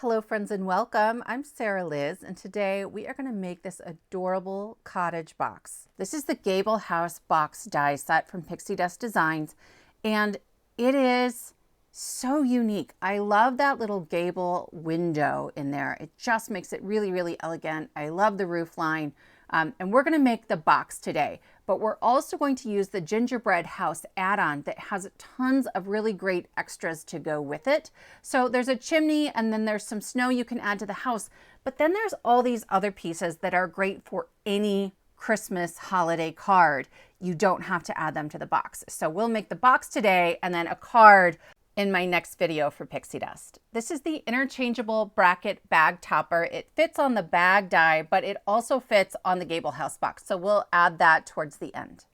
Hello friends and welcome. I'm Sarah Liz and today we are going to make this adorable cottage box. This is the Gable House Box Die set from Pixie Dust Designs and it is so unique. I love that little gable window in there. It just makes it really elegant. I love the roof line. And we're going to make the box today, but we're also going to use the Gingerbread house add-on that has tons of really great extras to go with it. So there's a chimney and then there's some snow you can add to the house, but then there's all these other pieces that are great for any Christmas holiday card. You don't have to add them to the box. So we'll make the box today and then a card in my next video for Pixie Dust. This is the interchangeable bracket bag topper. It fits on the bag die, but it also fits on the Gable House box. So we'll add that towards the end.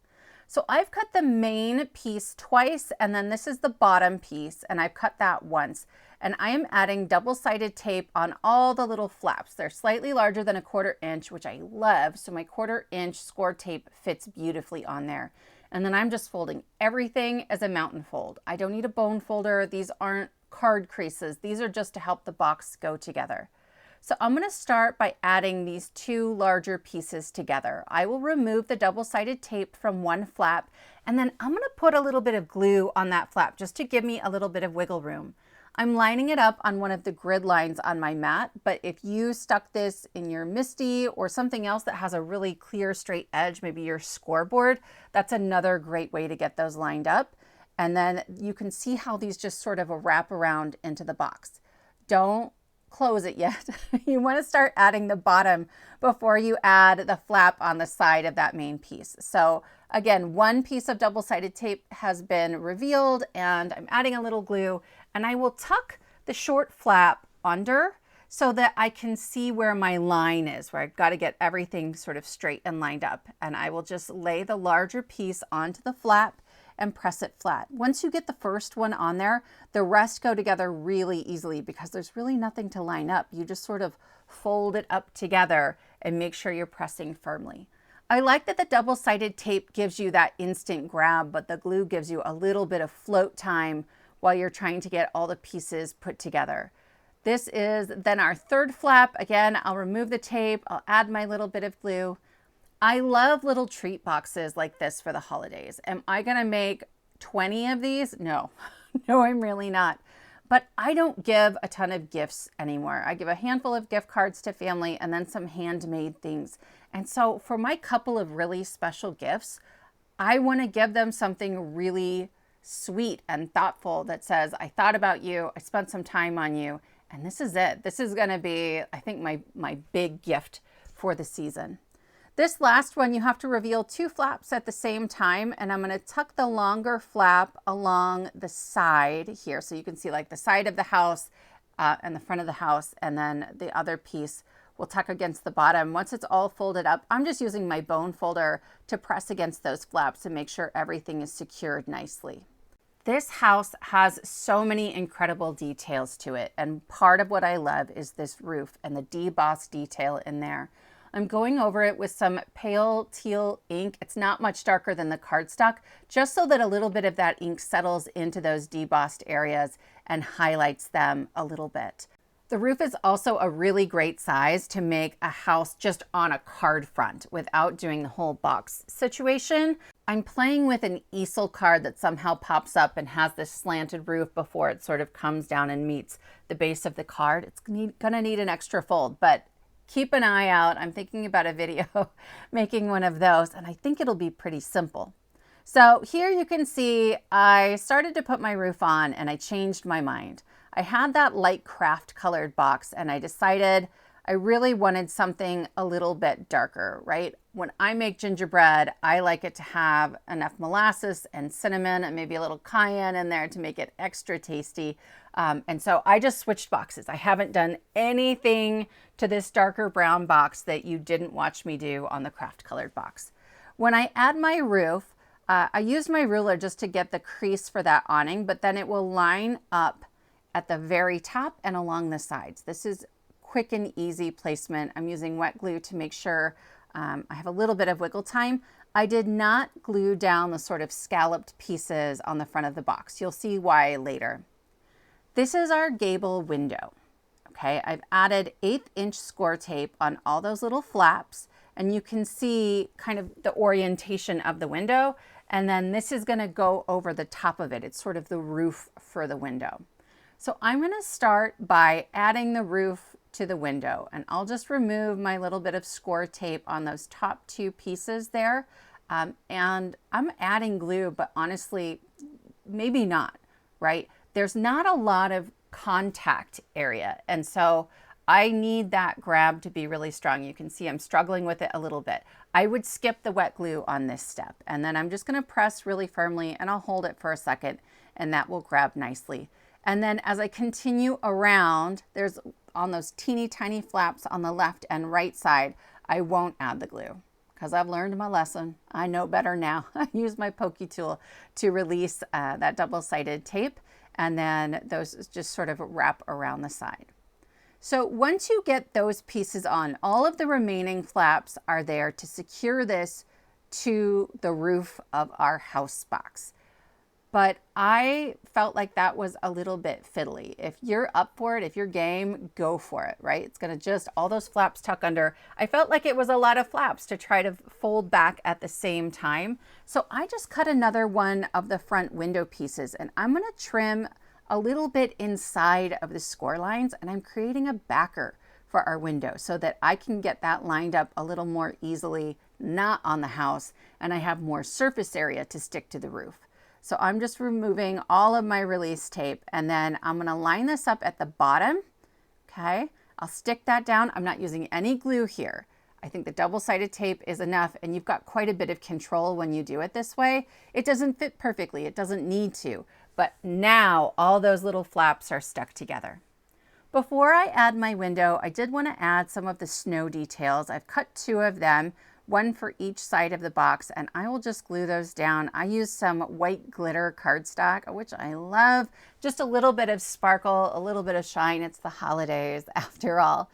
So I've cut the main piece twice, and then this is the bottom piece, and I've cut that once. And I am adding double-sided tape on all the little flaps. They're slightly larger than 1/4 inch, which I love. So my 1/4 inch Scor-Tape fits beautifully on there. And then I'm just folding everything as a mountain fold. I don't need a bone folder. These aren't card creases. These are just to help the box go together. So I'm going to start by adding these two larger pieces together. I will remove the double-sided tape from one flap, and then I'm going to put a little bit of glue on that flap just to give me a little bit of wiggle room. I'm lining it up on one of the grid lines on my mat, but if you stuck this in your Misty or something else that has a really clear straight edge, maybe your scoreboard, that's another great way to get those lined up. And then you can see how these just sort of wrap around into the box. Don't close it yet. You want to start adding the bottom before you add the flap on the side of that main piece. So again, one piece of double-sided tape has been revealed and I'm adding a little glue, and I will tuck the short flap under so that I can see where my line is, where I've got to get everything sort of straight and lined up. And I will just lay the larger piece onto the flap and press it flat. Once you get the first one on there, the rest go together really easily because there's really nothing to line up. You just sort of fold it up together and make sure you're pressing firmly. I like that the double-sided tape gives you that instant grab, but the glue gives you a little bit of float time while you're trying to get all the pieces put together. This is then our third flap. Again, I'll remove the tape. I'll add my little bit of glue. I love little treat boxes like this for the holidays. Am I going to make 20 of these? No, no, I'm really not. But I don't give a ton of gifts anymore. I give a handful of gift cards to family and then some handmade things. And so for my couple of really special gifts, I want to give them something really sweet and thoughtful that says, I thought about you, I spent some time on you, and this is it. This is going to be, I think, my big gift for the season. This last one, you have to reveal two flaps at the same time, and I'm going to tuck the longer flap along the side here so you can see like the side of the house and the front of the house, and then the other piece will tuck against the bottom. Once it's all folded up, I'm just using my bone folder to press against those flaps and make sure everything is secured nicely. This house has so many incredible details to it, and part of what I love is this roof and the debossed detail in there. I'm going over it with some pale teal ink. It's not much darker than the cardstock, just so that a little bit of that ink settles into those debossed areas and highlights them a little bit. The roof is also a really great size to make a house just on a card front without doing the whole box situation. I'm playing with an easel card that somehow pops up and has this slanted roof before it sort of comes down and meets the base of the card. It's gonna need an extra fold, but keep an eye out. I'm thinking about a video making one of those, and I think it'll be pretty simple. So here you can see I started to put my roof on and I changed my mind. I had that light craft colored box and I decided I really wanted something a little bit darker, right? When I make gingerbread, I like it to have enough molasses and cinnamon and maybe a little cayenne in there to make it extra tasty. And so I just switched boxes. I haven't done anything to this darker brown box that you didn't watch me do on the craft colored box. When I add my roof, I used my ruler just to get the crease for that awning, but then it will line up at the very top and along the sides. This is quick and easy placement. I'm using wet glue to make sure I have a little bit of wiggle time. I did not glue down the sort of scalloped pieces on the front of the box. You'll see why later. This is our gable window. Okay, I've added 1/8 inch Scor-Tape on all those little flaps, and you can see kind of the orientation of the window. And then this is going to go over the top of it. It's sort of the roof for the window. So I'm going to start by adding the roof to the window, and I'll just remove my little bit of Scor-Tape on those top 2 pieces there. And I'm adding glue, but honestly, maybe not, right? There's not a lot of contact area, and so I need that grab to be really strong. You can see I'm struggling with it a little bit. I would skip the wet glue on this step, and then I'm just going to press really firmly, and I'll hold it for a second, and that will grab nicely. And then as I continue around, there's on those teeny tiny flaps on the left and right side, I won't add the glue because I've learned my lesson. I know better now. I use my pokey tool to release that double-sided tape, and then those just sort of wrap around the side. So once you get those pieces on, all of the remaining flaps are there to secure this to the roof of our house box. But I felt like that was a little bit fiddly. If you're up for it, if you're game, go for it, right? It's gonna just, all those flaps tuck under. I felt like it was a lot of flaps to try to fold back at the same time. So I just cut another one of the front window pieces, and I'm gonna trim a little bit inside of the score lines, and I'm creating a backer for our window so that I can get that lined up a little more easily, not on the house, and I have more surface area to stick to the roof. So I'm just removing all of my release tape, and then I'm gonna line this up at the bottom, okay? I'll stick that down. I'm not using any glue here. I think the double-sided tape is enough, and you've got quite a bit of control when you do it this way. It doesn't fit perfectly, it doesn't need to, but now all those little flaps are stuck together. Before I add my window, I did want to add some of the snow details. I've cut 2 of them, one for each side of the box, and I will just glue those down. I use some white glitter cardstock, which I love. Just a little bit of sparkle, a little bit of shine. It's the holidays after all.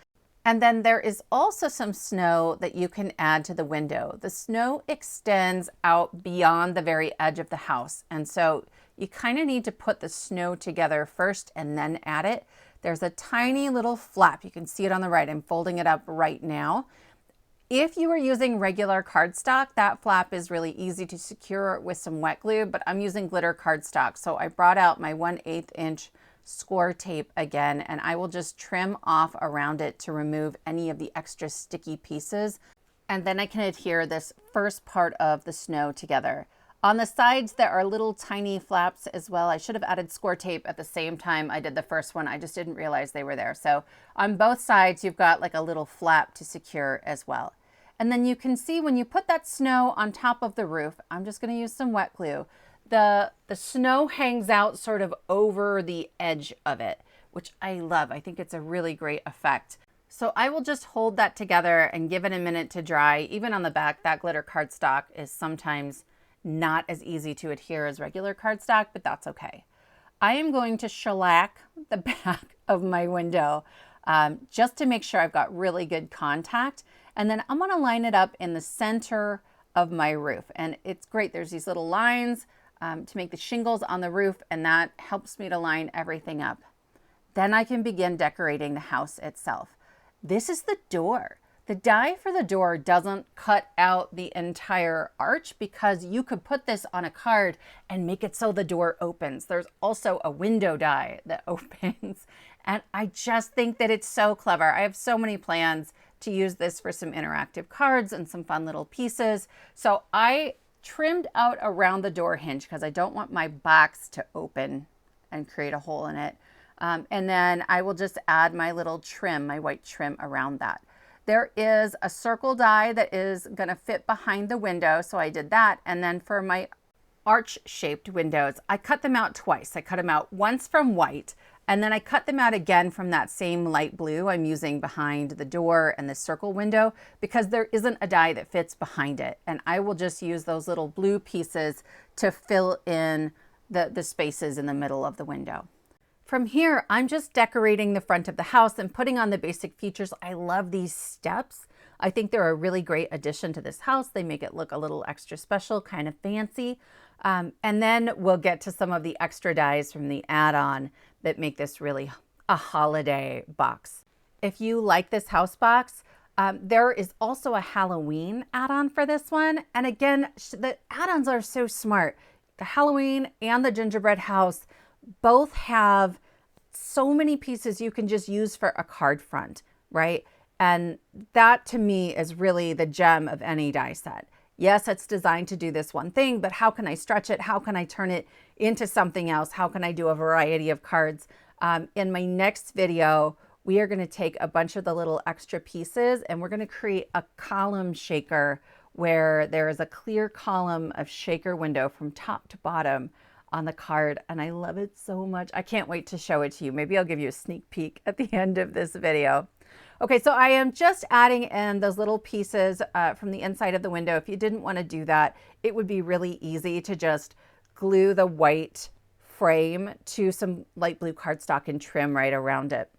And then there is also some snow that you can add to the window. The snow extends out beyond the very edge of the house, and so you kind of need to put the snow together first and then add it. There's a tiny little flap. You can see it on the right. I'm folding it up right now. If you were using regular cardstock, that flap is really easy to secure with some wet glue, but I'm using glitter cardstock. So I brought out my 1/8 inch Scor-Tape again, and I will just trim off around it to remove any of the extra sticky pieces. And then I can adhere this first part of the snow together. On the sides, there are little tiny flaps as well. I should have added Scor-Tape at the same time I did the first one. I just didn't realize they were there. So on both sides, you've got like a little flap to secure as well. And then you can see when you put that snow on top of the roof, I'm just going to use some wet glue. The snow hangs out sort of over the edge of it, which I love. I think it's a really great effect. So I will just hold that together and give it a minute to dry. Even on the back, that glitter cardstock is sometimes not as easy to adhere as regular cardstock, but that's okay. I am going to shellac the back of my window just to make sure I've got really good contact. And then I'm going to line it up in the center of my roof. And it's great. There's these little lines to make the shingles on the roof, and that helps me to line everything up. Then I can begin decorating the house itself. This is the door. The die for the door doesn't cut out the entire arch because you could put this on a card and make it so the door opens. There's also a window die that opens. And I just think that it's so clever. I have so many plans to use this for some interactive cards and some fun little pieces. So I trimmed out around the door hinge because I don't want my box to open and create a hole in it. And then I will just add my little trim, my white trim around that. There is a circle die that is going to fit behind the window, so I did that. And then for my arch-shaped windows, I cut them out twice. I cut them out once from white, and then I cut them out again from that same light blue I'm using behind the door and the circle window because there isn't a die that fits behind it. And I will just use those little blue pieces to fill in the spaces in the middle of the window. From here, I'm just decorating the front of the house and putting on the basic features. I love these steps. I think they're a really great addition to this house. They make it look a little extra special, kind of fancy. And then we'll get to some of the extra dies from the add-on that make this really a holiday box. If you like this house box, there is also a Halloween add-on for this one. And again, the add-ons are so smart. The Halloween and the gingerbread house both have so many pieces you can just use for a card front, right? And that to me is really the gem of any die set. Yes, it's designed to do this one thing, but how can I stretch it? How can I turn it into something else? How can I do a variety of cards? In my next video, we are going to take a bunch of the little extra pieces and we're going to create a column shaker where there is a clear column of shaker window from top to bottom on the card. And I love it so much. I can't wait to show it to you. Maybe I'll give you a sneak peek at the end of this video. Okay, so I am just adding in those little pieces from the inside of the window. If you didn't want to do that, it would be really easy to just glue the white frame to some light blue cardstock and trim right around it.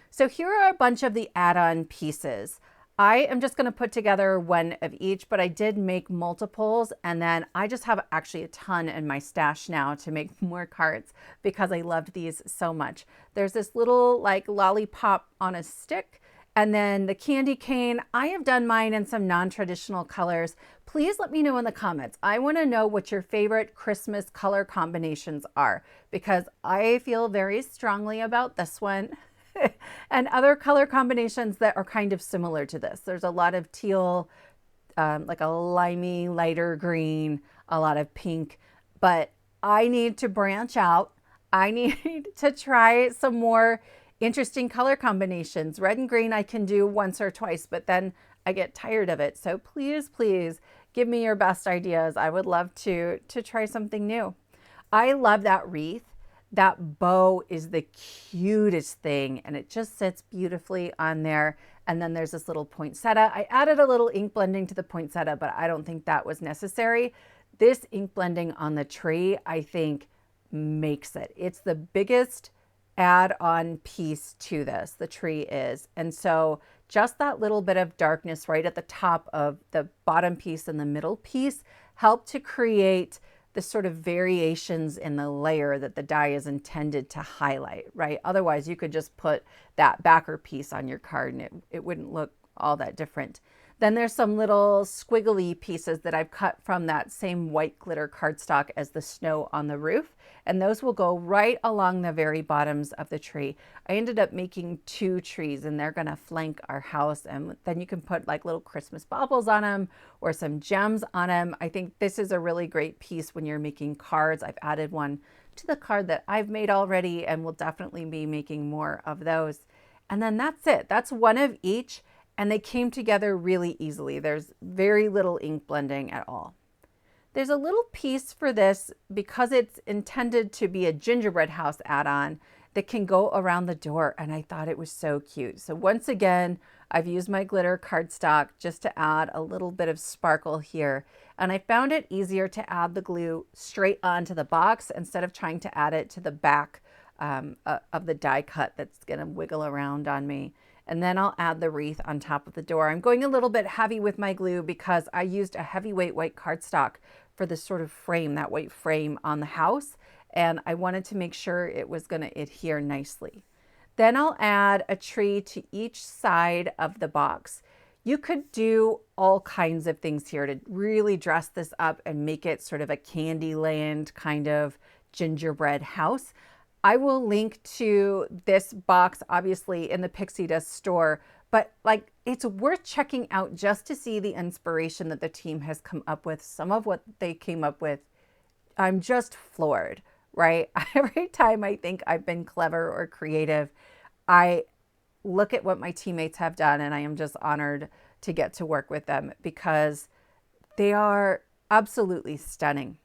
So here are a bunch of the add-on pieces. I am just going to put together one of each, but I did make multiples, and then I just have actually a ton in my stash now to make more cards because I loved these so much. There's this little like lollipop on a stick, and then the candy cane. I have done mine in some non-traditional colors. Please let me know in the comments. I want to know what your favorite Christmas color combinations are because I feel very strongly about this one. And other color combinations that are kind of similar to this. There's a lot of teal, like a limey, lighter green, a lot of pink, but I need to branch out. I need to try some more interesting color combinations. Red and green I can do once or twice, but then I get tired of it. So please, please give me your best ideas. I would love to try something new. I love that wreath. That bow is the cutest thing and it just sits beautifully on there. And then there's this little poinsettia. I added a little ink blending to the poinsettia, but I don't think that was necessary. This ink blending on the tree, I think makes it. It's the biggest add-on piece to this, the tree is. And so just that little bit of darkness right at the top of the bottom piece and the middle piece helped to create the sort of variations in the layer that the die is intended to highlight, right? Otherwise, you could just put that backer piece on your card and it wouldn't look all that different. Then there's some little squiggly pieces that I've cut from that same white glitter cardstock as the snow on the roof. And those will go right along the very bottoms of the tree. I ended up making 2 trees and they're gonna flank our house. And then you can put like little Christmas baubles on them or some gems on them. I think this is a really great piece when you're making cards. I've added one to the card that I've made already and will definitely be making more of those. And then that's it. That's one of each. And they came together really easily. There's very little ink blending at all. There's a little piece for this because it's intended to be a gingerbread house add-on that can go around the door. And I thought it was so cute. So once again, I've used my glitter cardstock just to add a little bit of sparkle here. And I found it easier to add the glue straight onto the box instead of trying to add it to the back of the die cut that's gonna wiggle around on me. And then I'll add the wreath on top of the door. I'm going a little bit heavy with my glue because I used a heavyweight white cardstock for this sort of frame, that white frame on the house. And I wanted to make sure it was going to adhere nicely. Then I'll add a tree to each side of the box. You could do all kinds of things here to really dress this up and make it sort of a Candyland kind of gingerbread house. I will link to this box, obviously, in the Pixie Dust store, but like it's worth checking out just to see the inspiration that the team has come up with. Some of what they came up with, I'm just floored, right? Every time I think I've been clever or creative, I look at what my teammates have done and I am just honored to get to work with them because they are absolutely stunning.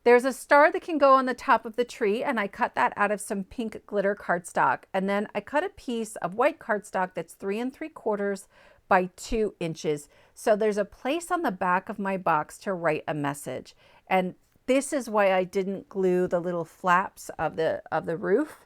There's a star that can go on the top of the tree and I cut that out of some pink glitter cardstock. And then I cut a piece of white cardstock that's 3 3/4 by 2 inches. So there's a place on the back of my box to write a message. And this is why I didn't glue the little flaps of the roof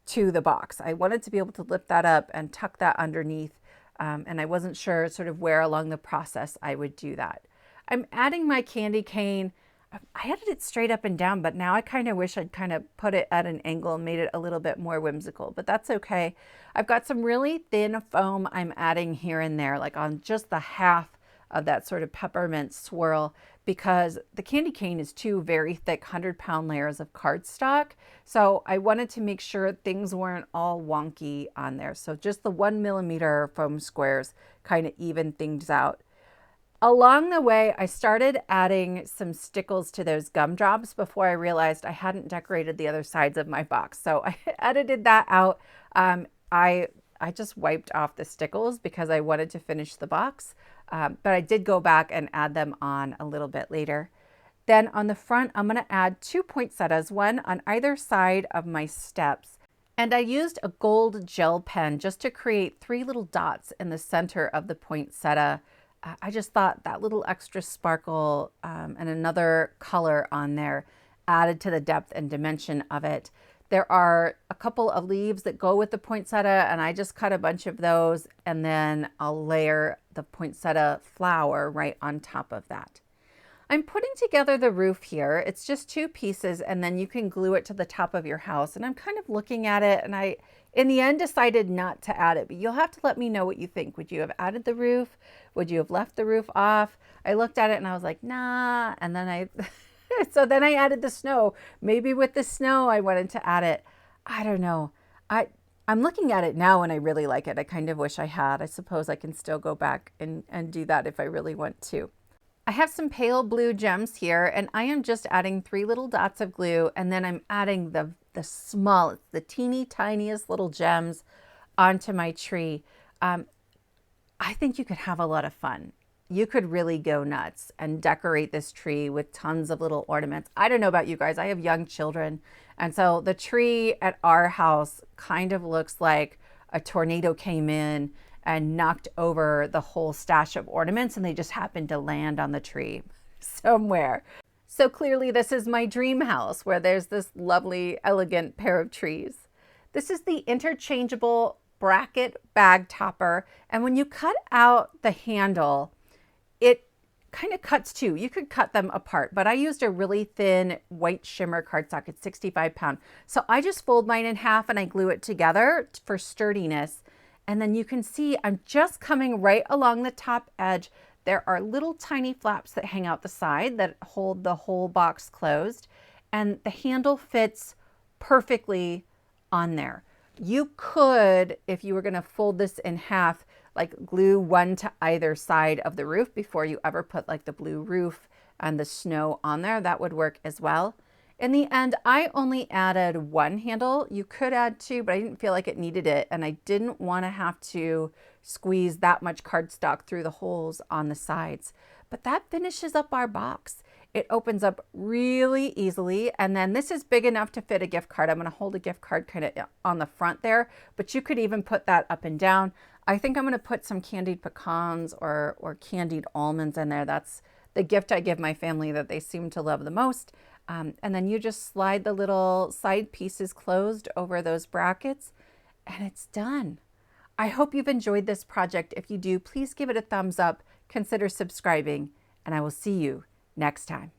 to the box. I wanted to be able to lift that up and tuck that underneath. And I wasn't sure sort of where along the process I would do that. I'm adding my candy cane. I had it straight up and down, but now I kind of wish I'd kind of put it at an angle and made it a little bit more whimsical, but that's okay. I've got some really thin foam I'm adding here and there, like on just the half of that sort of peppermint swirl, because the candy cane is two very thick 100-pound layers of cardstock. So I wanted to make sure things weren't all wonky on there. So just the 1mm foam squares kind of even things out. Along the way, I started adding some Stickles to those gumdrops before I realized I hadn't decorated the other sides of my box. So I edited that out. I just wiped off the Stickles because I wanted to finish the box, but I did go back and add them on a little bit later. Then on the front, I'm going to add 2 poinsettias, one on either side of my steps. And I used a gold gel pen just to create 3 little dots in the center of the poinsettia. I just thought that little extra sparkle and another color on there added to the depth and dimension of it. There are a couple of leaves that go with the poinsettia, and I just cut a bunch of those, and then I'll layer the poinsettia flower right on top of that. I'm putting together the roof here. It's just 2 pieces, and then you can glue it to the top of your house. And I'm kind of looking at it, and I, in the end, decided not to add it, but you'll have to let me know what you think. Would you have added the roof? Would you have left the roof off? I looked at it and I was like, nah. And then so then I added the snow. Maybe with the snow, I wanted to add it. I don't know. I'm looking at it now and I really like it. I kind of wish I had. I suppose I can still go back and do that if I really want to. I have some pale blue gems here, and I am just adding 3 little dots of glue, and then I'm adding the smallest, the teeny tiniest little gems onto my tree. I think you could have a lot of fun. You could really go nuts and decorate this tree with tons of little ornaments. I don't know about you guys. I have young children, and so the tree at our house kind of looks like a tornado came in and knocked over the whole stash of ornaments, and they just happened to land on the tree somewhere. So clearly this is my dream house where there's this lovely, elegant pair of trees. This is the Interchangeable bracket bag topper, and when you cut out the handle, it kind of cuts too. You could cut them apart, but I used a really thin white shimmer cardstock. It's 65-pound. So I just fold mine in half and I glue it together for sturdiness. And then you can see I'm just coming right along the top edge. There are little tiny flaps that hang out the side that hold the whole box closed. And the handle fits perfectly on there. You could, if you were going to fold this in half, like glue one to either side of the roof before you ever put like the blue roof and the snow on there. That would work as well. In the end, I only added 1 handle. You could add 2, but I didn't feel like it needed it. And I didn't want to have to squeeze that much cardstock through the holes on the sides. But that finishes up our box. It opens up really easily. And then this is big enough to fit a gift card. I'm going to hold a gift card kind of on the front there, but you could even put that up and down. I think I'm going to put some candied pecans or candied almonds in there. That's the gift I give my family that they seem to love the most. And then you just slide the little side pieces closed over those brackets and it's done. I hope you've enjoyed this project. If you do, please give it a thumbs up, consider subscribing, and I will see you next time.